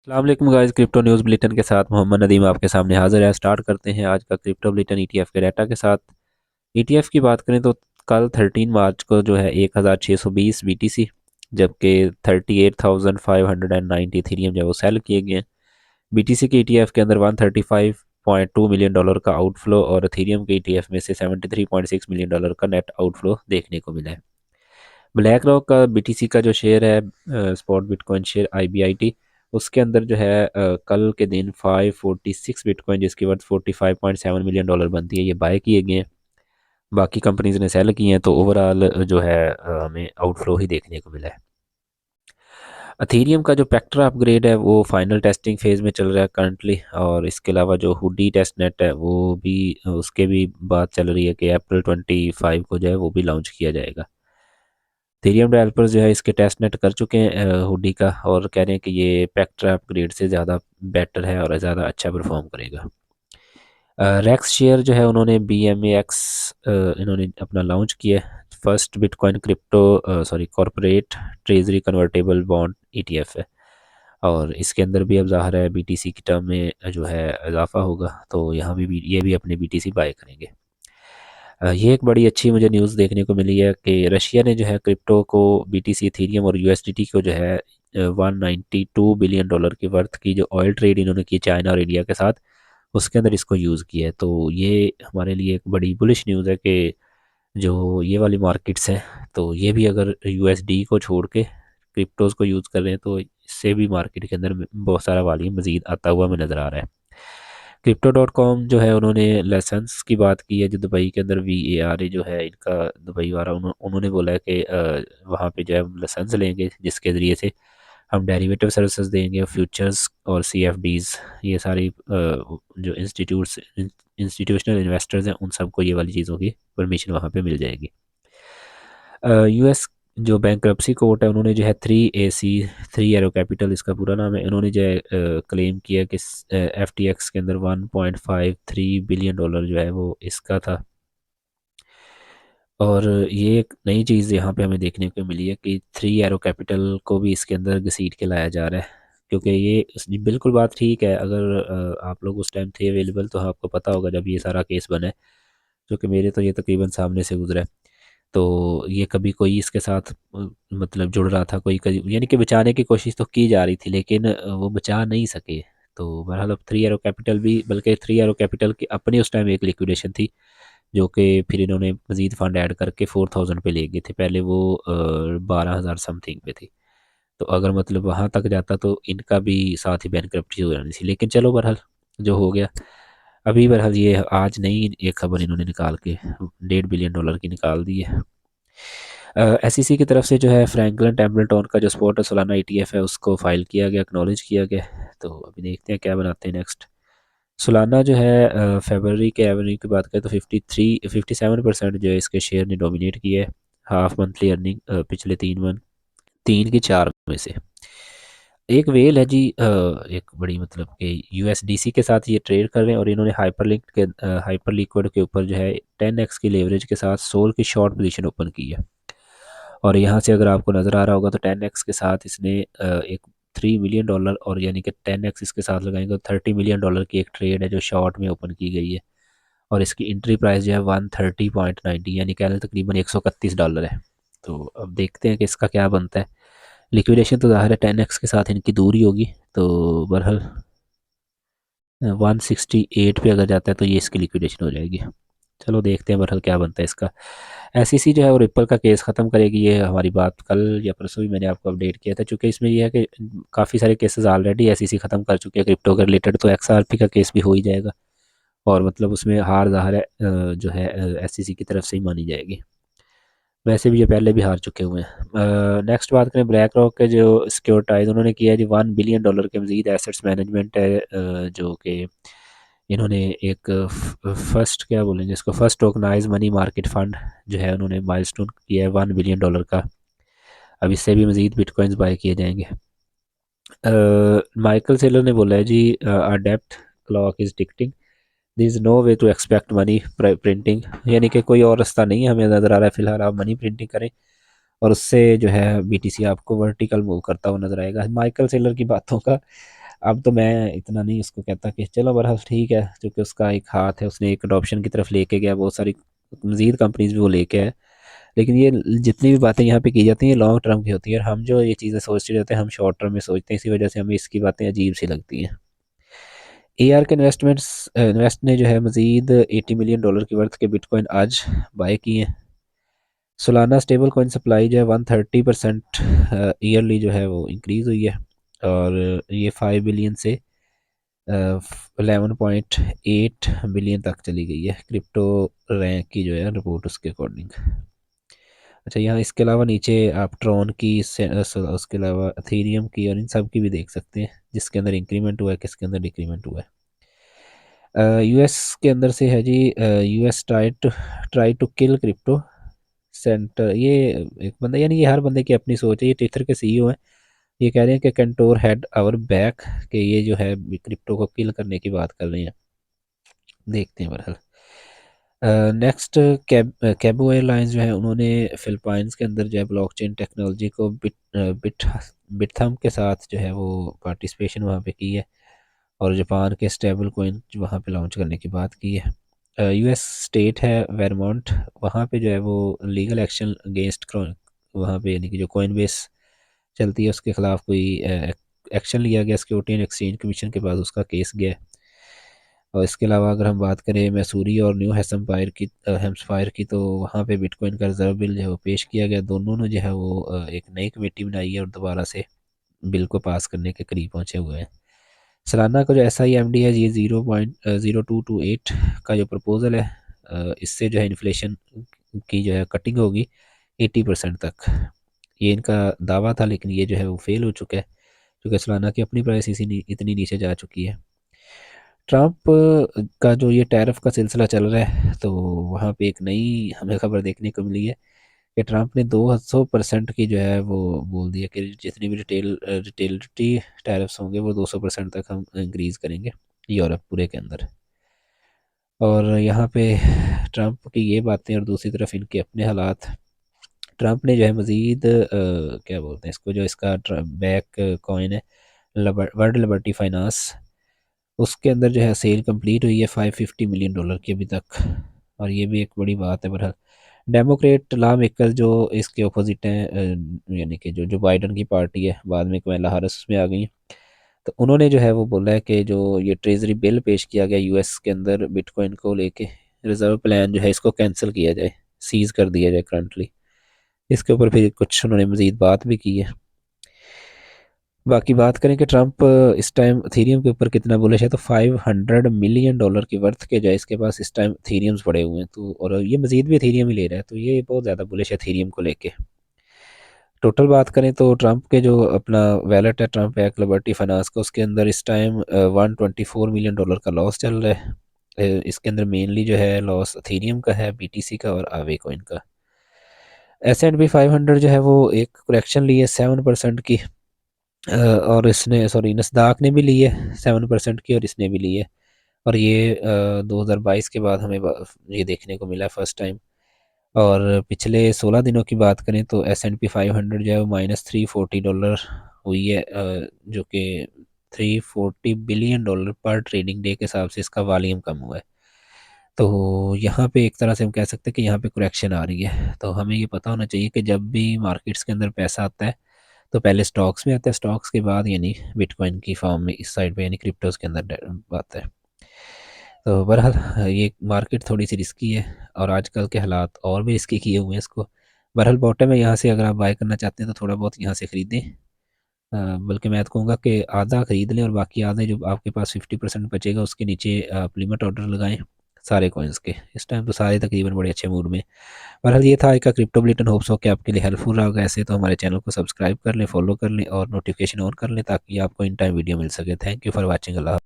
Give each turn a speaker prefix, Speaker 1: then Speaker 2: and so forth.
Speaker 1: अस्सलाम वालेकुम guys, crypto news bulletin के साथ मोहम्मद नदीम आपके सामने हाजिर है। स्टार्ट करते हैं आज का क्रिप्टो बुलेटिन ईटीएफ के डाटा के साथ। ईटीएफ की बात करें तो कल 13 मार्च को जो है 1620 बीटीसी, जबकि 38,590 इथेरियम जो है वो सेल किए गए हैं। बीटीसी के ईटीएफ के अंदर 135.2 मिलियन डॉलर का आउटफ्लो और इथेरियम के ईटीएफ में से 73.6 मिलियन डॉलर का नेट आउटफ्लो देखने को मिला है। ब्लैक रॉक का बीटीसी का जो शेयर है, स्पॉट बिटकॉइन शेयर आईबीआईटी, उसके अंदर जो है कल के दिन 546 बिटकॉइन जिसकी वर्थ 45.7 मिलियन डॉलर बनती है, ये बाय किए गए हैं। बाकी कंपनीज ने सेल किए हैं, तो ओवरऑल जो है हमें आउटफ्लो ही देखने को मिला है। अथीरियम का जो पेक्ट्रा अपग्रेड है वो फाइनल टेस्टिंग फेज़ में चल रहा है करंटली, और इसके अलावा जो हुडी टेस्ट नेट है वो भी, उसके भी बात चल रही है कि अप्रैल 25 को जो है वो भी लॉन्च किया जाएगा। थीरियम डेवलपर्स जो है इसके टेस्ट नेट कर चुके हैं हुडी का, और कह रहे हैं कि ये पेक्ट्रा अपग्रेड से ज़्यादा बेटर है और ज़्यादा अच्छा परफॉर्म करेगा। रेक्स शेयर जो है उन्होंने बी एम ए एक्स इन्होंने अपना लॉन्च किया है। First bitcoin crypto sorry corporate treasury convertible bond ETF है, और इसके अंदर भी अब ज़ाहिर है बीटीसी की टर्म में जो है इजाफा होगा, तो यहाँ भी ये भी अपने बीटीसी बाय करेंगे। ये एक बड़ी अच्छी मुझे न्यूज़ देखने को मिली है कि रशिया ने जो है क्रिप्टो को, बीटीसी, इथेरियम और यूएसडीटी को जो है 192 बिलियन डॉलर की वर्थ की जो ऑयल ट्रेड इन्होंने की चाइना और इंडिया के साथ, उसके अंदर इसको यूज़ किया है। तो ये हमारे लिए एक बड़ी बुलिश न्यूज़ है कि जो ये वाली मार्केट्स हैं, तो ये भी अगर यूएसडी को छोड़ के क्रिप्टोज़ को यूज़ कर रहे हैं, तो इससे भी मार्केट के अंदर बहुत सारा वॉल्यूम मज़ीद आता हुआ हमें नज़र आ रहा है। क्रिप्टो डॉट कॉम जो है उन्होंने लाइसेंस की बात की है, जो दुबई के अंदर वी ए आर ए जो है इनका दुबई वाला, उन्होंने बोला है कि वहाँ पे जो है हम लाइसेंस लेंगे जिसके ज़रिए से हम डेरिवेटिव सर्विसेज देंगे, फ्यूचर्स और सी एफ डीज़, ये सारी जो इंस्टीट्यूशनल इन्वेस्टर्स हैं उन सबको ये वाली चीज़ों की परमिशन वहाँ पे मिल जाएगी। यूएस जो बैंक्रप्सी कोर्ट है उन्होंने जो है 3AC, थ्री एरो कैपिटल इसका पूरा नाम है, इन्होंने जो है क्लेम किया कि FTX के अंदर 1.53 बिलियन डॉलर जो है वो इसका था। और ये एक नई चीज़ यहाँ पे हमें देखने को मिली है कि थ्री एरो कैपिटल को भी इसके अंदर घसीट के लाया जा रहा है, क्योंकि ये बिल्कुल बात ठीक है। अगर आप लोग उस टाइम थे अवेलेबल तो आपको पता होगा जब ये सारा केस बना है, जो कि मेरे तो ये तकरीबन सामने से गुजरा है। तो ये कभी कोई इसके साथ मतलब जुड़ रहा था, यानी कि बचाने की कोशिश तो की जा रही थी, लेकिन वो बचा नहीं सके। तो बहरहाल अब थ्री एरो कैपिटल भी, बल्कि थ्री एरो कैपिटल की अपनी उस टाइम एक लिक्विडेशन थी, जो कि फिर इन्होंने मज़ीद फंड ऐड करके 4000 पे ले गए थे। पहले वो 12,000 समथिंग पे थी। तो अगर मतलब वहाँ तक जाता तो इनका भी साथ ही बैंकरप्सी हो जानी थी, लेकिन चलो बहरहाल जो हो गया। अभी बहरहाल ये आज नई एक खबर इन्होंने निकाल के 1.5 बिलियन डॉलर की निकाल दी है। एसईसी की तरफ से जो है फ्रैंकलिन टेम्पलेटन का जो स्पॉट और सोलाना ईटीएफ है उसको फाइल किया गया, एक्नॉलेज किया गया। तो अभी देखते हैं क्या बनाते हैं नेक्स्ट। सोलाना जो है फरवरी के एवरेज की बात करें तो 57% जो है इसके शेयर ने डोमिनेट किया है। हाफ मंथली अर्निंग पिछले 3 की 4 में से। एक वेल है जी, एक बड़ी मतलब कि यूएसडीसी के साथ ये ट्रेड कर रहे हैं, और इन्होंने हाइपर लिक्विड के ऊपर जो है 10x की लेवरेज के साथ सोल की शॉर्ट पोजीशन ओपन की है। और यहाँ से अगर आपको नज़र आ रहा होगा तो 10x के साथ इसने एक 3 मिलियन डॉलर, और यानी कि 10x इसके साथ लगाएंगे तो 30 मिलियन डॉलर की एक ट्रेड है जो शॉर्ट में ओपन की गई है। और इसकी इंट्री प्राइस जो है 130.90, यानी कह लें तकरीबन $131 है। तो अब देखते हैं कि इसका क्या बनता है। लिक्विडेशन तो ज़ाहिर है 10x के साथ इनकी दूर ही होगी, तो बहरहाल 168 पे अगर जाता है तो ये इसकी लिक्विडेशन हो जाएगी। चलो देखते हैं बहरहाल क्या बनता है इसका। एसईसी जो है वो रिपल का केस ख़त्म करेगी, ये हमारी बात कल या परसों भी मैंने आपको अपडेट किया था, चूँकि इसमें ये है कि काफ़ी सारे केसेस ऑलरेडी एसईसी ख़त्म कर चुके हैं क्रिप्टो के रिलेटेड, तो एक्सआरपी का केस भी हो ही जाएगा, और मतलब उसमें हार ज़ाहिर है जो है एसईसी की तरफ से ही मानी जाएगी। वैसे भी ये पहले भी हार चुके हुए हैं। नेक्स्ट बात करें ब्लैक रॉक के जो सिक्योरिटाइज उन्होंने किया है जी, 1 बिलियन डॉलर के मजीद एसेट्स मैनेजमेंट है, जो कि इन्होंने एक फर्स्ट क्या बोलेंगे इसको, first tokenise money market fund जो है उन्होंने माइलस्टोन किया है 1 बिलियन डॉलर का। अब इससे भी मजीद बिटकॉइंस बाय किए जाएंगे। माइकल सेलर ने बोला है जी, आर डेप्ट clock is ticking, this is no way to expect money printing, यानी कि कोई और रास्ता नहीं है हमें नज़र आ रहा है फ़िलहाल, आप मनी प्रिंटिंग करें और उससे जो है बीटीसी आपको वर्टिकल मूव करता हुआ नजर आएगा। माइकल सेलर की बातों का अब तो मैं इतना नहीं उसको कहता कि चलो बहरहाल ठीक है, क्योंकि उसका एक हाथ है, उसने एक अडॉप्शन की तरफ लेके गया, बहुत सारी मज़ीद कंपनीज भी वो लेके है। लेकिन ये जितनी भी बातें यहाँ पे की जाती हैं, ये लॉन्ग टर्म की होती है, और हम जो ये चीज़ें सोचते रहते हैं, हम शॉर्ट टर्म में सोचते हैं, इसी वजह से हमें इसकी बातें अजीब सी लगती हैं। ARK इन्वेस्ट ने जो है मज़ीद $80 मिलियन की वर्थ के बिटकॉइन आज बाय किए हैं। सोलाना स्टेबल कॉइन सप्लाई जो है 130% ईयरली जो है वो इंक्रीज़ हुई है, और ये 5 बिलियन से 11.8 बिलियन तक चली गई है, क्रिप्टो रैंक की जो है रिपोर्ट उसके अकॉर्डिंग। अच्छा, यहाँ इसके अलावा नीचे आप ट्रॉन की उसके अलावा अथेरियम की और इन सब की भी देख सकते हैं, जिसके अंदर इंक्रीमेंट हुआ है, किसके अंदर डिक्रीमेंट हुआ है। US के अंदर से है जी, US try to kill crypto center. ये एक बंदा, यानी ये हर बंदे की अपनी सोच है, ये ट्विटर के CEO हैं, ये कह रहे हैं कि कंटोर हैड आवर बैक, कि ये जो है क्रिप्टो को किल करने की बात कर रहे हैं। देखते हैं बहरहाल। नेक्स्ट, कैबो एयरलाइंस जो है, उन्होंने फिलीपाइंस के अंदर जो है ब्लॉकचेन टेक्नोलॉजी को बिटथम के साथ जो है वो पार्टिसिपेशन वहाँ पे की है, और जापान के स्टेबल कोइन वहाँ पे लॉन्च करने की बात की है। US स्टेट है वेरमोंट, वहाँ पे जो है वो लीगल एक्शन अगेंस्ट वहाँ पे, यानी कि जो कोइन बेस चलती है उसके ख़िलाफ़ कोई एक्शन लिया गया, सिक्योरिटी एंड एक्सचेंज कमीशन के पास उसका केस गया है। और इसके अलावा अगर हम बात करें मैसूरी और न्यू हेम्सफायर की, तो वहाँ पे बिटकॉइन का रिजर्व बिल जो है वो पेश किया गया। दोनों ने जो है वो एक नई कमेटी बनाई है और दोबारा से बिल को पास करने के करीब पहुँचे हुए हैं। सालाना का जो SIMD है, ये 0.0228 का जो प्रपोज़ल है, इससे जो है इन्फ्लेशन की जो है कटिंग होगी 80% तक। ये इनका दावा था, लेकिन ये जो है वो फेल हो चुका है, क्योंकि सालाना की अपनी प्राइस इतनी नीचे जा चुकी है। ट्रंप का जो ये टैरिफ का सिलसिला चल रहा है, तो वहाँ पे एक नई हमें खबर देखने को मिली है कि ट्रंप ने 200% की जो है वो बोल दिया कि जितनी भी रिटेलिटी टैरिफ्स होंगे वो 200% तक हम इंक्रीज़ करेंगे यूरोप पूरे के अंदर। और यहाँ पे ट्रंप की ये बातें और दूसरी तरफ इनके अपने हालात। ट्रंप ने जो है मज़ीद क्या बोलते हैं इसको, जो इसका बैक कॉइन है वर्ल्ड लिबर्टी फाइनेंस, उसके अंदर जो है सेल कंप्लीट हुई है $550 मिलियन की अभी तक, और ये भी एक बड़ी बात है। बहरहाल डेमोक्रेट लॉ मेकर जो इसके अपोजिट हैं, यानी कि जो जो बाइडन की पार्टी है, बाद में कमला हैरिस उसमें आ गई, तो उन्होंने जो है वो बोला है कि जो ये ट्रेजरी बिल पेश किया गया US के अंदर बिटकॉइन को लेके, रिजर्व प्लान जो है इसको कैंसिल किया जाए, सीज कर दिया जाए करंटली। इसके ऊपर फिर कुछ उन्होंने मज़ीद बात भी की है। बाकी बात करें कि ट्रंप इस टाइम थीरियम के ऊपर कितना बुलिश है, तो $500 मिलियन की वर्थ के जो है इसके पास इस टाइम थीरियम्स पड़े हुए हैं, तो और ये मज़ीद भी थीरियम ही ले रहा है, तो ये बहुत ज़्यादा बुलिश है थीरियम को लेके। टोटल बात करें तो ट्रंप के जो अपना वैलेट है, ट्रंप एक लिबर्टी फाइनेंस का, उसके अंदर इस टाइम $124 मिलियन का लॉस चल रहा है। इसके अंदर मेनली जो है लॉस अथेरियम का है, BTC का और आवे कॉइन का। S&P 500 जो है वो एक करेक्शन ली है 7% की, और इसने सॉरी नस्दाक ने भी ली है 7% की, और इसने भी ली है, और ये 2022 के बाद हमें ये देखने को मिला फर्स्ट टाइम। और पिछले 16 दिनों की बात करें तो S&P 500 जो है वो -$340 हुई है, जो कि $340 बिलियन पर ट्रेडिंग डे के हिसाब से इसका वॉल्यूम कम हुआ है। तो यहाँ पे एक तरह से हम कह सकते हैं कि यहाँ पे करेक्शन आ रही है। तो हमें ये पता होना चाहिए कि जब भी मार्केट्स के अंदर पैसा आता है, तो पहले स्टॉक्स में आता है, स्टॉक्स के बाद यानी बिटकॉइन की फॉर्म में इस साइड पे यानी क्रिप्टोज के अंदर आता है। तो बहरहाल ये मार्केट थोड़ी सी रिस्की है, और आजकल के हालात और भी रिस्की किए हुए हैं इसको। बहरहाल बॉटम है, यहाँ से अगर आप बाय करना चाहते हैं तो थोड़ा बहुत यहाँ से ख़रीदें, बल्कि मैं तो कहूँगा कि आधा ख़रीद लें, और बाकी आधे जो आपके पास 50% बचेगा उसके नीचे आप लिमिट ऑर्डर लगाएं सारे कॉइन्स के। इस टाइम तो सारे तकरीबन बड़े अच्छे मूड में। बहरहाल ये था आज का क्रिप्टो बुलेटिन, होप्स हो कि आपके लिए हेल्पफुल रहा होगा। ऐसे तो हमारे चैनल को सब्सक्राइब कर लें, फॉलो कर लें और नोटिफिकेशन ऑन कर लें, ताकि आपको इन टाइम वीडियो मिल सके। Thank you for watching. Allah.